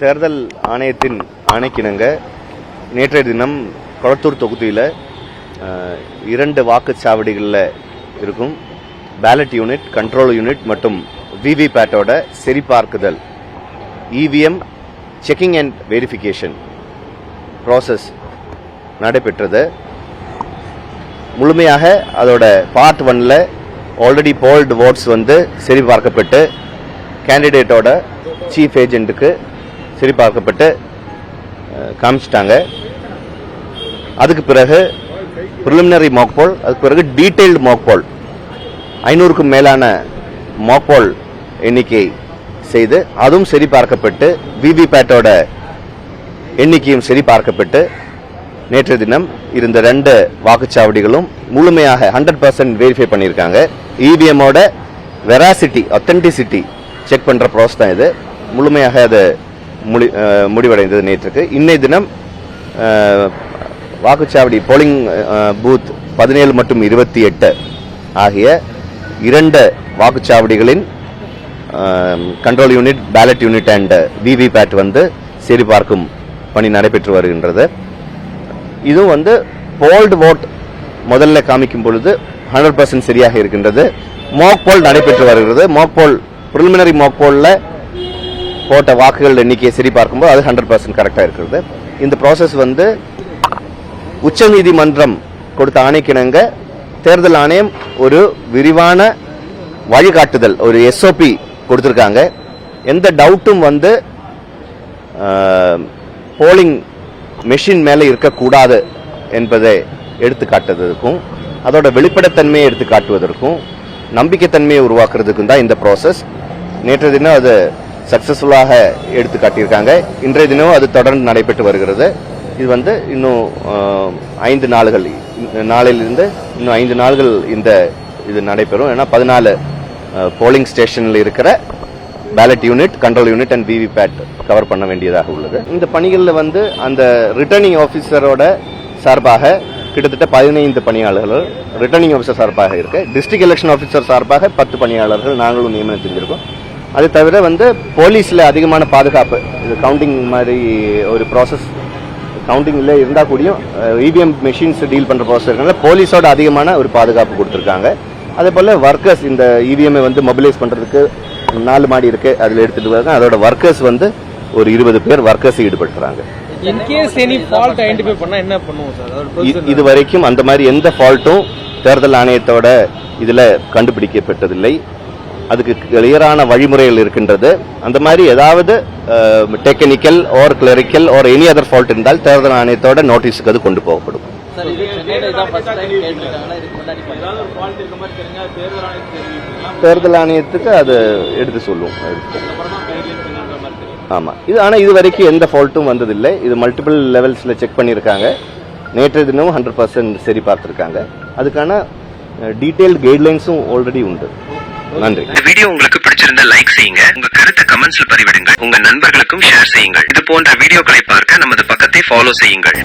தேர்தல் ஆணையத்தின் ஆணைக்கிணங்க நேற்றைய தினம் கொளத்தூர் தொகுதியில் 2 வாக்குச்சாவடிகளில் இருக்கும் பேலட் யூனிட், கண்ட்ரோல் யூனிட் மற்றும் விவிபேட்டோட சரிபார்க்குதல் EVM checking and verification process நடைபெற்றது. முழுமையாக அதோட பார்ட் 1ல் ஆல்ரெடி போல்டு ஓட்ஸ் சரிபார்க்கப்பட்டு கேண்டிடேட்டோட சீஃப் ஏஜென்ட்டுக்கு சரிபார்க்கப்பட்டு காமிச்சிட்டாங்க. அதுக்கு பிறகு ப்ரிலிமினரி மாக் போல், அதுக்கு பிறகு டீடைல்டு மாக் போல் 500க்கும் மேலான மாக் போல் எண்ணிக்கை செய்து அதுவும் சரிபார்க்கப்பட்டு விவிபேட்டோட எண்ணிக்கையும் சரிபார்க்கப்பட்டு நேற்றைய தினம் இருந்த 2 வாக்குச்சாவடிகளும் முழுமையாக 100% வெரிஃபை பண்ணியிருக்காங்க. இவிஎம்மோட வெராசிட்டி, ஒத்தென்டிசிட்டி செக் பண்ணுற ப்ராசஸ் தான் இது. முழுமையாக அது முடிவடைந்தது நேற்றுக்கு. இன்னைய தினம் வாக்குச்சாவடி போலிங் பூத் 17 மற்றும் 28 ஆகிய 2 வாக்குச்சாவடிகளின் control unit, ballot unit and VVPAT சரிபார்க்கும் பணி நடைபெற்று வருகின்றது. இதுவும் போல்டு ஓட் முதல்ல காமிக்கும் பொழுது 100% சரியாக இருக்கின்றது. மாக் போல் நடைபெற்று வருகிறது. மாக் போல், பிரிலிமினரி மாக் போல்ல போட்ட வாக்குகள் எண்ணிக்கையை சரி பார்க்கும்போது அது 100% கரெக்டாக இருக்கிறது. இந்த ப்ராசஸ் உச்சநீதிமன்றம் கொடுத்த ஆணைக்கிணங்க தேர்தல் ஆணையம் ஒரு விரிவான வழிகாட்டுதல், ஒரு எஸ்ஓபி கொடுத்திருக்காங்க. எந்த டவுட்டும் போலிங் மெஷின் மேலே இருக்கக்கூடாது என்பதை எடுத்துக்காட்டுவதற்கும், அதோட வெளிப்படைத்தன்மையை எடுத்துக்காட்டுவதற்கும், நம்பிக்கைத்தன்மையை உருவாக்குறதுக்கும் தான் இந்த ப்ராசஸ். நேற்றைய தினம் அது சக்சஸ்ஃபுல்லாக எடுத்து காட்டியிருக்காங்க. இன்றைய தினம் அது தொடர்ந்து நடைபெற்று வருகிறது. இது இன்னும் 5 நாள்கள், நாளிலிருந்து இன்னும் 5 நாள்கள் இது நடைபெறும். ஏன்னா 14 போலிங் ஸ்டேஷனில் இருக்கிற ballot unit, control unit and VVPAT cover பண்ண வேண்டியதாக உள்ளது. இந்த பணிகளில் அந்த ரிட்டர்னிங் ஆஃபீஸரோட சார்பாக கிட்டத்தட்ட 15 பணியாளர்கள் ரிட்டர்னிங் ஆஃபீஸர் சார்பாக இருக்கு. டிஸ்ட்ரிக்ட் எலெக்ஷன் ஆஃபீஸர் சார்பாக 10 பணியாளர்கள் நாங்களும் நியமனம் செஞ்சிருக்கோம். அது தவிர போலீஸ்ல அதிகமான பாதுகாப்பு, இது கவுண்டிங் மாதிரி ஒரு ப்ராசஸ், கவுண்டிங்ல இருந்தா கூடயும் இவிஎம் மெஷின்ஸ் டீல் பண்ற ப்ராசஸ் இருக்கனால போலீஸோட அதிகமான ஒரு பாதுகாப்பு கொடுத்திருக்காங்க. அதே போல ஒர்க்கர்ஸ், இந்த இவிஎம் மொபிலைஸ் பண்றதுக்கு 4 மாடி இருக்கு, அதுல எடுத்துட்டு வராங்க. அதோட ஒர்க்கர்ஸ் ஒரு 20 பேர் ஒர்க்கர்ஸ் ஈடுபடுத்துறாங்க. இது வரைக்கும் அந்த மாதிரி எந்த ஃபால்ட்டும் தேர்தல் ஆணையத்தோட இதுல கண்டுபிடிக்கப்பட்டதில்லை. அதுக்கு கிளியரான வழிமுறைகள் இருக்கின்றது. அந்த மாதிரி ஏதாவது technical or clerical or any other fault இருந்தால் தேர்தல் ஆணையத்தோட நோட்டீஸுக்கு அது கொண்டு போகப்படும். தேர்தல் ஆணையத்துக்கு அது எடுத்து சொல்லும். ஆமா, இது வரைக்கும் எந்த ஃபால்ட்டும் வந்ததில்லை. இது மல்டிபிள் லெவல்ஸ்ல செக் பண்ணியிருக்காங்க. நேற்றைய தினமும் 100% சரி பார்த்திருக்காங்க. அதுக்கான டீடைல்டு கைட்லைன்ஸும் ஆல்ரெடி உண்டு. நன்றி. இந்த வீடியோ உங்களுக்கு பிடிச்சிருந்தா லைக் செய்யுங்க, உங்க கருத்தை கமெண்ட்ஸ்ல பதிவிடுங்க, உங்க நண்பர்களுக்கும் ஷேர் செய்யுங்கள். இது போன்ற வீடியோக்களை பார்க்க நமது பக்கத்தை ஃபாலோ செய்யுங்கள்.